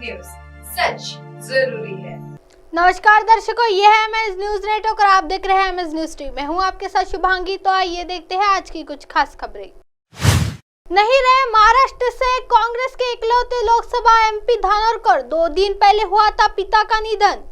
News, सच जरूरी है। नमस्कार दर्शकों, ये है एमएस न्यूज नेटवर्क और आप देख रहे हैं एमएस न्यूज टीवी। मैं हूं आपके साथ शुभांगी। तो आइए देखते हैं आज की कुछ खास खबरें। नहीं रहे महाराष्ट्र से कांग्रेस के इकलौते लोकसभा एमपी धानोरकर, 2 दिन पहले हुआ था पिता का निधन।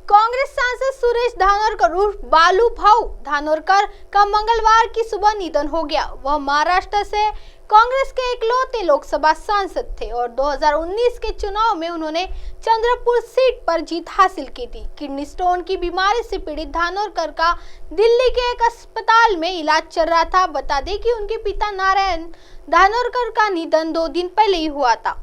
कांग्रेस सांसद सुरेश धानोरकर उर्फ बालू भाऊ धानोरकर का मंगलवार की सुबह निधन हो गया। वह महाराष्ट्र से कांग्रेस के इकलौते लोकसभा सांसद थे और 2019 के चुनाव में उन्होंने चंद्रपुर सीट पर जीत हासिल की थी। किडनी स्टोन की बीमारी से पीड़ित धानोरकर का दिल्ली के एक अस्पताल में इलाज चल रहा था। बता दें कि उनके पिता नारायण धानोरकर का निधन 2 दिन पहले ही हुआ था।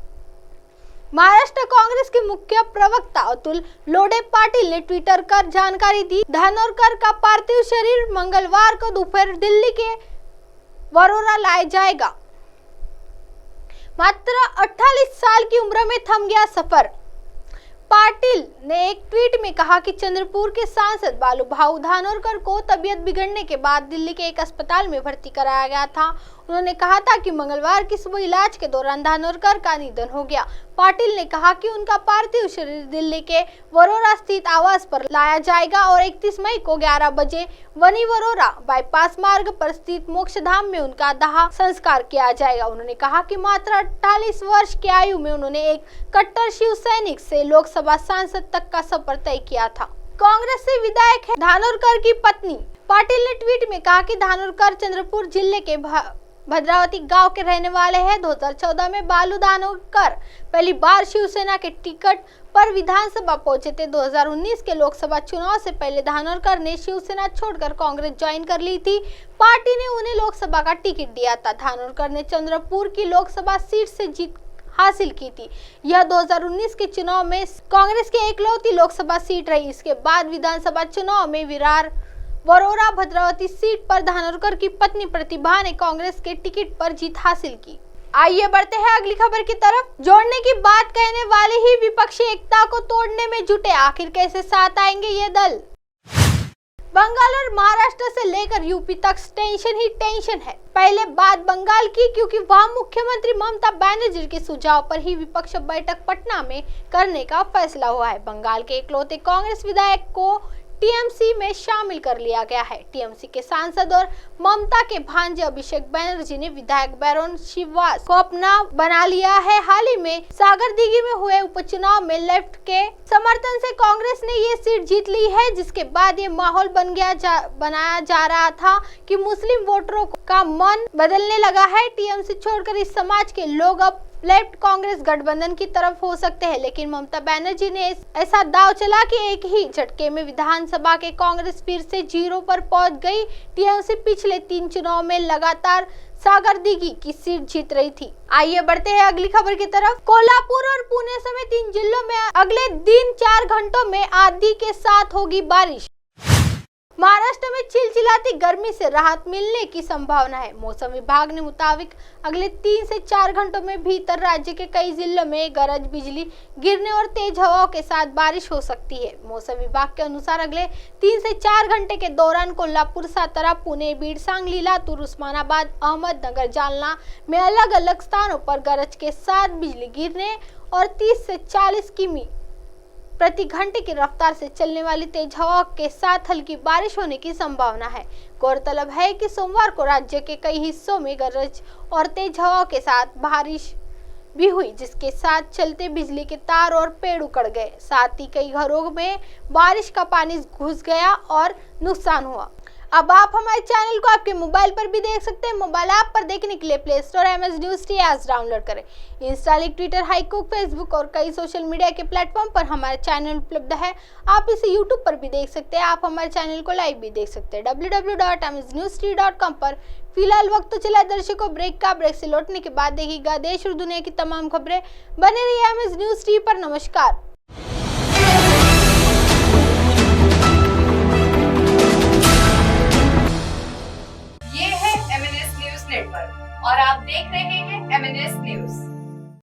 महाराष्ट्र कांग्रेस के मुख्य प्रवक्ता अतुल लोडे पाटिल ने ट्विटर कर जानकारी दी। धानोरकर का पार्थिव शरीर मंगलवार को दोपहर दिल्ली के वरोरा लाया जाएगा। मात्र 48 साल की उम्र में थम गया सफर। पाटिल ने एक ट्वीट में कहा कि चंद्रपुर के सांसद बालू भाऊ धानोरकर को तबीयत बिगड़ने के बाद दिल्ली के एक अस्पताल में भर्ती कराया गया था। उन्होंने कहा था कि मंगलवार की सुबह इलाज के दौरान धानोरकर का निधन हो गया। पाटिल ने कहा कि उनका पार्थिव शरीर दिल्ली के वरोरा स्थित आवास पर लाया जाएगा और 31 मई को 11 बजे वनी वरोरा बाईपास मार्ग पर स्थित मोक्षधाम में उनका दाह संस्कार किया जाएगा। उन्होंने कहा कि मात्र 48 वर्ष की आयु में उन्होंने एक कट्टर शिव सैनिक से लोकसभा सांसद तक का सफर तय किया था। कांग्रेस से विधायक है धानोरकर की पत्नी। पाटिल ने ट्वीट में कहा कि धानोरकर चंद्रपुर जिले के भद्रावती गांव के रहने वाले हैं। 2014 में बालू धानोरकर पहली बार शिवसेना के टिकट पर विधानसभा पहुंचे थे। 2019 के लोकसभा चुनाव से पहले धानोरकर ने शिवसेना छोड़कर कांग्रेस ज्वाइन कर ली थी। पार्टी ने उन्हें लोकसभा का टिकट दिया था। धानोरकर ने चंद्रपुर की लोकसभा सीट से जीत हासिल की थी। यह 2019 के चुनाव में कांग्रेस की इकलौती लोकसभा सीट रही। इसके बाद विधानसभा चुनाव में विरार वरोरा भद्रावती सीट पर धानोरकर की पत्नी प्रतिभा ने कांग्रेस के टिकट पर जीत हासिल की। आइए बढ़ते हैं अगली खबर की तरफ। जोड़ने की बात कहने वाले ही विपक्षी एकता को तोड़ने में जुटे, आखिर कैसे साथ आएंगे ये दल। बंगाल और महाराष्ट्र से लेकर यूपी तक टेंशन ही टेंशन है। पहले बात बंगाल की, क्योंकि वहां मुख्यमंत्री ममता बनर्जी के सुझाव पर ही विपक्ष बैठक पटना में करने का फैसला हुआ है। बंगाल के इकलौते कांग्रेस विधायक को टीएमसी में शामिल कर लिया गया है। टीएमसी के सांसद और ममता के भांजे अभिषेक बनर्जी ने विधायक बैरोन श्रीवास को अपना बना लिया है। हाल ही में सागरदीघी में हुए उपचुनाव में लेफ्ट के समर्थन से कांग्रेस ने ये सीट जीत ली है, जिसके बाद ये माहौल बनाया जा रहा था कि मुस्लिम वोटरों का मन बदलने लगा है। टीएमसी छोड़कर इस समाज के लोग अब लेफ्ट कांग्रेस गठबंधन की तरफ हो सकते हैं, लेकिन ममता बनर्जी ने ऐसा दाव चला कि एक ही झटके में विधानसभा के कांग्रेस फिर से 0 पर पहुंच गई। टीएमसी पिछले 3 चुनाव में लगातार सागरदीघी की सीट जीत रही थी। आइए बढ़ते हैं अगली खबर की तरफ। कोल्हापुर और पुणे समेत 3 जिलों में अगले दिन 4 घंटों में आंधी के साथ होगी बारिश। महाराष्ट्र में चिलचिलाती गर्मी से राहत मिलने की संभावना है। मौसम विभाग ने मुताबिक अगले 3 से 4 घंटों में भीतर राज्य के कई जिलों में गरज बिजली गिरने और तेज हवाओं के साथ बारिश हो सकती है। मौसम विभाग के अनुसार अगले 3 से 4 घंटे के दौरान कोल्हापुर, सातारा, पुणे, बीड, सांगली, लातूर, उस्मानाबाद, अहमदनगर, जालना में अलग अलग स्थानों पर गरज के साथ बिजली गिरने और 30 से 40 किमी प्रति घंटे की रफ्तार से चलने वाली तेज हवा के साथ हल्की बारिश होने की संभावना है। गौरतलब है कि सोमवार को राज्य के कई हिस्सों में गरज और तेज हवा के साथ बारिश भी हुई, जिसके साथ चलते बिजली के तार और पेड़ उखड़ गए। साथ ही कई घरों में बारिश का पानी घुस गया और नुकसान हुआ। अब आप हमारे चैनल को आपके मोबाइल पर भी देख सकते हैं। मोबाइल ऐप पर देखने के लिए play store MS news T app download करें। इंस्टा, ट्विटर, हाईकुक, फेसबुक और कई सोशल मीडिया के प्लेटफॉर्म पर हमारा चैनल उपलब्ध है। आप इसे यूट्यूब पर भी देख सकते हैं। आप हमारे चैनल को लाइव भी देख सकते हैं www.msnewst.com पर। फिलहाल वक्त तो चला दर्शकों ब्रेक का। ब्रेक से लौटने के बाद देखिएगा देश और दुनिया की तमाम खबरें। बने रहिए एमएस न्यूज टी पर। नमस्कार। ये है एमएनएस न्यूज नेटवर्क और आप देख रहे हैं एमएनएस न्यूज।